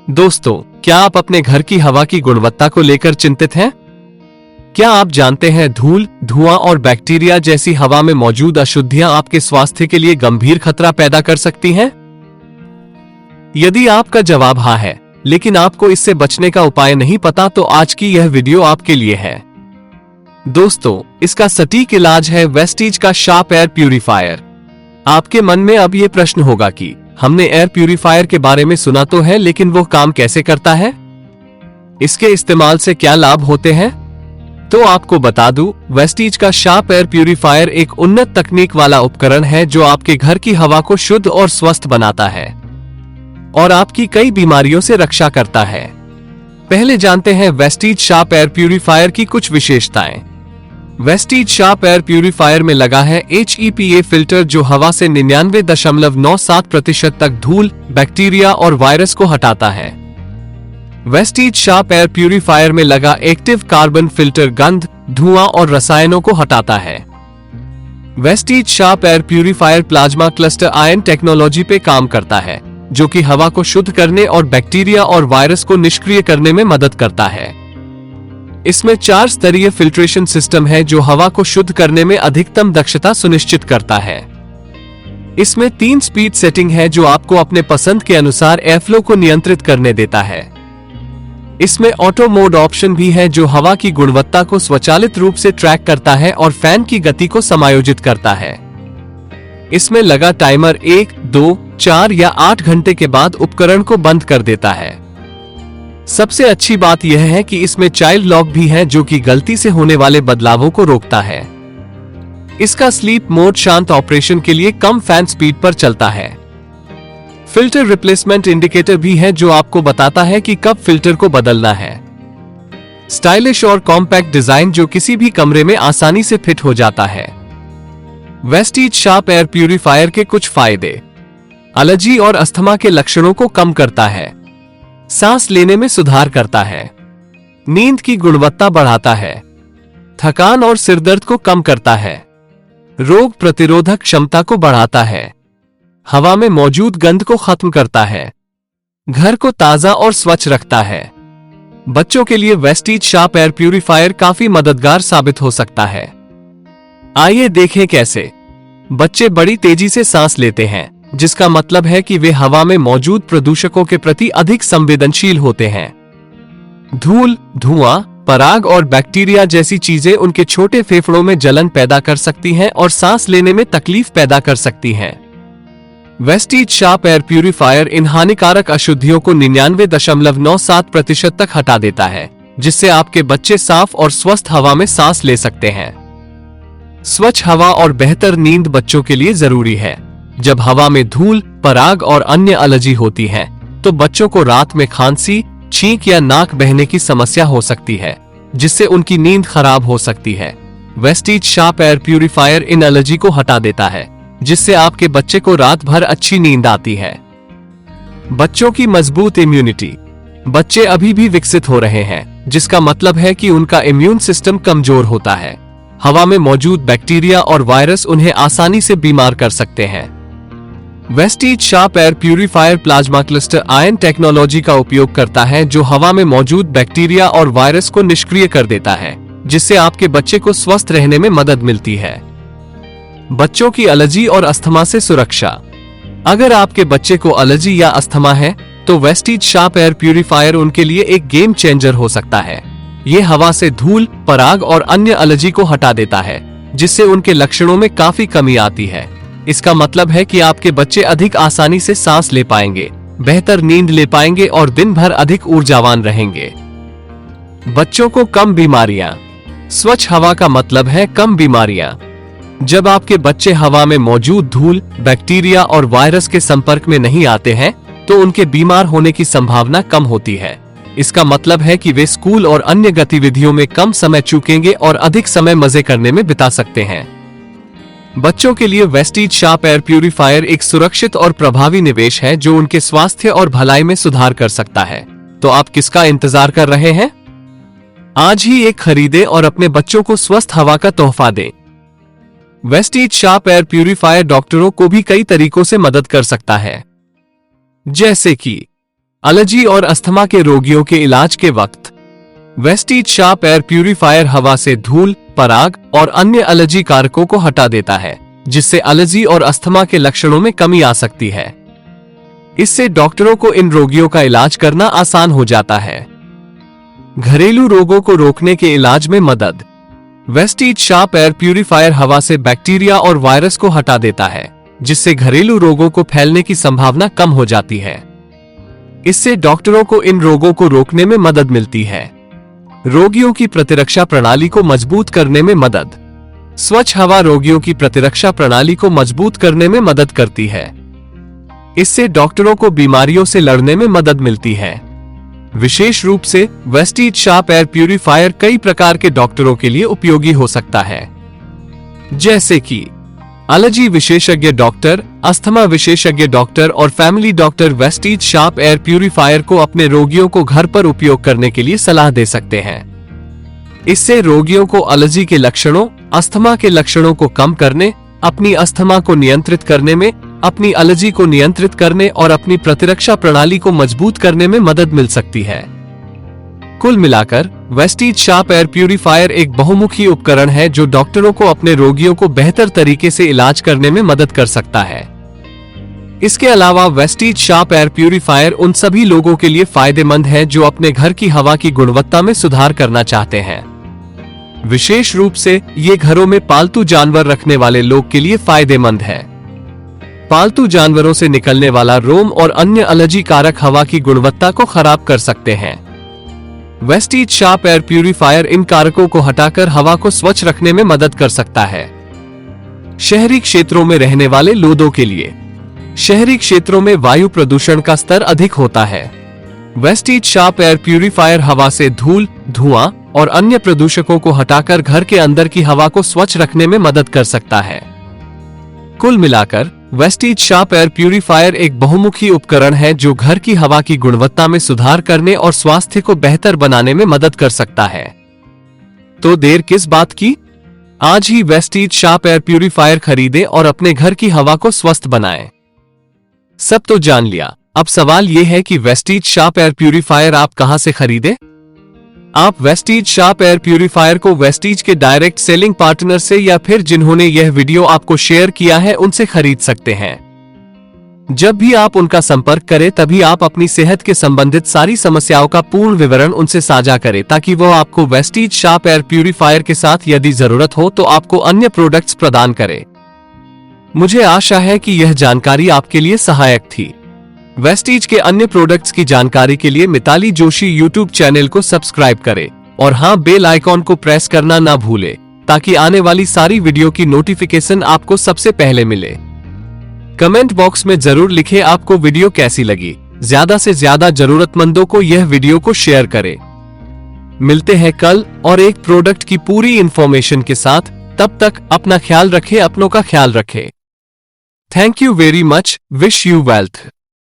दोस्तों, क्या आप अपने घर की हवा की गुणवत्ता को लेकर चिंतित हैं? क्या आप जानते हैं धूल, धुआं और बैक्टीरिया जैसी हवा में मौजूद अशुद्धियां आपके स्वास्थ्य के लिए गंभीर खतरा पैदा कर सकती हैं? यदि आपका जवाब हाँ है, लेकिन आपको इससे बचने का उपाय नहीं पता, तो आज की यह वीडियो आपके लिए है। दोस्तों, इसका सटीक इलाज है वेस्टीज का शार्प एयर प्यूरिफायर। आपके मन में अब ये प्रश्न होगा कि हमने एयर प्यूरिफायर के बारे में सुना तो है, लेकिन वो काम कैसे करता है? इसके इस्तेमाल से क्या लाभ होते हैं? तो आपको बता दूं, वेस्टीज का शार्प एयर प्यूरिफायर एक उन्नत तकनीक वाला उपकरण है जो आपके घर की हवा को शुद्ध और स्वस्थ बनाता है और आपकी कई बीमारियों से रक्षा करता है। पहले जानते हैं वेस्टीज शार्प एयर प्यूरिफायर की कुछ विशेषताएं। वेस्टीज शार्प एयर प्यूरिफायर में लगा है HEPA फिल्टर, जो हवा से 99.97% तक धूल, बैक्टीरिया और वायरस को हटाता है। वेस्टीज शार्प एयर प्यूरिफायर में लगा एक्टिव कार्बन फिल्टर गंध, धुआं और रसायनों को हटाता है। Vestige sharp air purifier plasma cluster ion technology पे काम करता है, जो कि हवा को शुद्ध करने और बैक्टीरिया और वायरस को निष्क्रिय करने में मदद करता है। इसमें 4 स्तरीय फिल्ट्रेशन सिस्टम है जो हवा को शुद्ध करने में अधिकतम दक्षता सुनिश्चित करता है। इसमें 3 स्पीड सेटिंग है जो आपको अपने पसंद के अनुसार एयरफ्लो को नियंत्रित करने देता है। इसमें ऑटो मोड ऑप्शन भी है जो हवा की गुणवत्ता को स्वचालित रूप से ट्रैक करता है और फैन की गति को समायोजित करता है। इसमें लगा टाइमर 1, 2, 4 या 8 घंटे के बाद उपकरण को बंद कर देता है। सबसे अच्छी बात यह है कि इसमें चाइल्ड लॉक भी है जो कि गलती से होने वाले बदलावों को रोकता है। इसका स्लीप मोड शांत ऑपरेशन के लिए कम फैन स्पीड पर चलता है। फिल्टर रिप्लेसमेंट इंडिकेटर भी है जो आपको बताता है कि कब फिल्टर को बदलना है। स्टाइलिश और कॉम्पैक्ट डिजाइन जो किसी भी कमरे में आसानी से फिट हो जाता है। वेस्टीज शार्प एयर प्यूरिफायर के कुछ फायदे। एलर्जी और अस्थमा के लक्षणों को कम करता है। सांस लेने में सुधार करता है। नींद की गुणवत्ता बढ़ाता है। थकान और सिरदर्द को कम करता है। रोग प्रतिरोधक क्षमता को बढ़ाता है। हवा में मौजूद गंध को खत्म करता है। घर को ताजा और स्वच्छ रखता है। बच्चों के लिए वेस्टीज शार्प एयर प्यूरिफायर काफी मददगार साबित हो सकता है। आइए देखें कैसे। बच्चे बड़ी तेजी से सांस लेते हैं, जिसका मतलब है कि वे हवा में मौजूद प्रदूषकों के प्रति अधिक संवेदनशील होते हैं। धूल, धुआं, पराग और बैक्टीरिया जैसी चीजें उनके छोटे फेफड़ों में जलन पैदा कर सकती हैं और सांस लेने में तकलीफ पैदा कर सकती हैं। वेस्टीज शार्प एयर प्यूरिफायर इन हानिकारक अशुद्धियों को 99.97% तक हटा देता है, जिससे आपके बच्चे साफ और स्वस्थ हवा में सांस ले सकते हैं। स्वच्छ हवा और बेहतर नींद बच्चों के लिए जरूरी है। जब हवा में धूल, पराग और अन्य एलर्जी होती है, तो बच्चों को रात में खांसी, छींक या नाक बहने की समस्या हो सकती है, जिससे उनकी नींद खराब हो सकती है। वेस्टीज शार्प एयर प्यूरिफायर इन एलर्जी को हटा देता है, जिससे आपके बच्चे को रात भर अच्छी नींद आती है। बच्चों की मजबूत इम्यूनिटी। बच्चे अभी भी विकसित हो रहे हैं, जिसका मतलब है कि उनका इम्यून सिस्टम कमजोर होता है। हवा में मौजूद बैक्टीरिया और वायरस उन्हें आसानी से बीमार कर सकते हैं। Vestige sharp air purifier plasma cluster ion technology का उपयोग करता है, जो हवा में मौजूद बैक्टीरिया और वायरस को निष्क्रिय कर देता है, जिससे आपके बच्चे को स्वस्थ रहने में मदद मिलती है। बच्चों की एलर्जी और अस्थमा से सुरक्षा। अगर आपके बच्चे को एलर्जी या अस्थमा है, तो वेस्टीज शार्प एयर प्यूरिफायर उनके लिए एक गेम चेंजर हो सकता है। ये हवा से धूल, पराग और अन्य एलर्जी को हटा देता है, जिससे उनके लक्षणों में काफी कमी आती है। इसका मतलब है कि आपके बच्चे अधिक आसानी से सांस ले पाएंगे, बेहतर नींद ले पाएंगे और दिन भर अधिक ऊर्जावान रहेंगे। बच्चों को कम बीमारियां। स्वच्छ हवा का मतलब है कम बीमारियां। जब आपके बच्चे हवा में मौजूद धूल, बैक्टीरिया और वायरस के संपर्क में नहीं आते हैं, तो उनके बीमार होने की संभावना कम होती है। इसका मतलब है कि वे स्कूल और अन्य गतिविधियों में कम समय चूकेंगे और अधिक समय मजे करने में बिता सकते हैं। बच्चों के लिए वेस्टीज शार्प एयर प्यूरिफायर एक सुरक्षित और प्रभावी निवेश है जो उनके स्वास्थ्य और भलाई में सुधार कर सकता है। तो आप किसका इंतजार कर रहे हैं? आज ही एक खरीदें और अपने बच्चों को स्वस्थ हवा का तोहफा दें। वेस्टीज शार्प एयर प्यूरिफायर डॉक्टरों को भी कई तरीकों से मदद कर सकता है, जैसे कि एलर्जी और अस्थमा के रोगियों के इलाज के वक्त वेस्टीज शार्प एयर प्यूरिफायर हवा से धूल, पराग और अन्य एलर्जी कारकों को हटा देता है, जिससे एलर्जी और अस्थमा के लक्षणों में कमी आ सकती है। इससे डॉक्टरों को इन रोगियों का इलाज करना आसान हो जाता है। घरेलू रोगों को रोकने के इलाज में मदद। वेस्टीज शार्प एयर प्यूरिफायर हवा से बैक्टीरिया और वायरस को हटा देता है, जिससे घरेलू रोगों को फैलने की संभावना कम हो जाती है। इससे डॉक्टरों को इन रोगों को रोकने में मदद मिलती है। रोगियों की प्रतिरक्षा प्रणाली को मजबूत करने में मदद। स्वच्छ हवा रोगियों की प्रतिरक्षा प्रणाली को मजबूत करने में मदद करती है। इससे डॉक्टरों को बीमारियों से लड़ने में मदद मिलती है। विशेष रूप से वेस्टीज शार्प एयर प्यूरिफायर कई प्रकार के डॉक्टरों के लिए उपयोगी हो सकता है, जैसे कि एलर्जी विशेषज्ञ डॉक्टर, अस्थमा विशेषज्ञ डॉक्टर और family doctor Vestige sharp air purifier को अपने रोगियों को घर पर उपयोग करने के लिए सलाह दे सकते हैं। इससे रोगियों को एलर्जी के लक्षणों, अस्थमा के लक्षणों को कम करने, अपनी अस्थमा को नियंत्रित करने में, अपनी एलर्जी को नियंत्रित करने और अपनी प्रतिरक्षा प्रणाली को मजबूत करने में मदद मिल सकती है। कुल मिलाकर वेस्टीज शार्प एयर प्यूरिफायर एक बहुमुखी उपकरण है जो डॉक्टरों को अपने रोगियों को बेहतर तरीके से इलाज करने में मदद कर सकता है। इसके अलावा वेस्टीज शार्प एयर प्यूरिफायर उन सभी लोगों के लिए फायदेमंद है जो अपने घर की हवा की गुणवत्ता में सुधार करना चाहते हैं। विशेष रूप से ये घरों में पालतू जानवर रखने वाले लोग के लिए फायदेमंद है। पालतू जानवरों से निकलने वाला रोम और अन्य एलर्जी कारक हवा की गुणवत्ता को खराब कर सकते हैं। वेस्टीज शार्प एयर प्यूरिफायर इन कारकों को हटाकर हवा को स्वच्छ रखने में मदद कर सकता है। शहरी क्षेत्रों में रहने वाले लोगों के लिए। शहरी क्षेत्रों में वायु प्रदूषण का स्तर अधिक होता है। वेस्टीज शार्प एयर प्यूरिफायर हवा से धूल, धुआं और अन्य प्रदूषकों को हटाकर घर के अंदर की हवा को स्वच्छ रखने में मदद कर सकता है। कुल मिलाकर वेस्टीज शार्प एयर प्यूरिफायर एक बहुमुखी उपकरण है जो घर की हवा की गुणवत्ता में सुधार करने और स्वास्थ्य को बेहतर बनाने में मदद कर सकता है। तो देर किस बात की? आज ही वेस्टीज शार्प एयर प्यूरिफायर खरीदें और अपने घर की हवा को स्वस्थ बनाएं। सब तो जान लिया, अब सवाल यह है कि वेस्टीज शार्प एयर प्यूरिफायर आप कहां से खरीदें? आप वेस्टीज शार्प एयर प्यूरिफायर को वेस्टीज के डायरेक्ट सेलिंग पार्टनर से या फिर जिन्होंने यह वीडियो आपको शेयर किया है उनसे खरीद सकते हैं। जब भी आप उनका संपर्क करें तभी आप अपनी सेहत के संबंधित सारी समस्याओं का पूर्ण विवरण उनसे साझा करें ताकि वो आपको वेस्टीज शार्प एयर प्यूरिफायर के साथ यदि जरूरत हो तो आपको अन्य प्रोडक्ट्स प्रदान करें। मुझे आशा है कि यह जानकारी आपके लिए सहायक थी। वेस्टीज के अन्य प्रोडक्ट्स की जानकारी के लिए मिताली जोशी यूट्यूब चैनल को सब्सक्राइब करें और हाँ, बेल आइकॉन को प्रेस करना ना भूलें ताकि आने वाली सारी वीडियो की नोटिफिकेशन आपको सबसे पहले मिले। कमेंट बॉक्स में जरूर लिखें आपको वीडियो कैसी लगी। ज्यादा से ज्यादा जरूरतमंदों को यह वीडियो को शेयर करें। मिलते हैं कल और एक प्रोडक्ट की पूरी इंफॉर्मेशन के साथ। तब तक अपना ख्याल रखें, अपनों का ख्याल रखें। Thank you very much. Wish you wealth.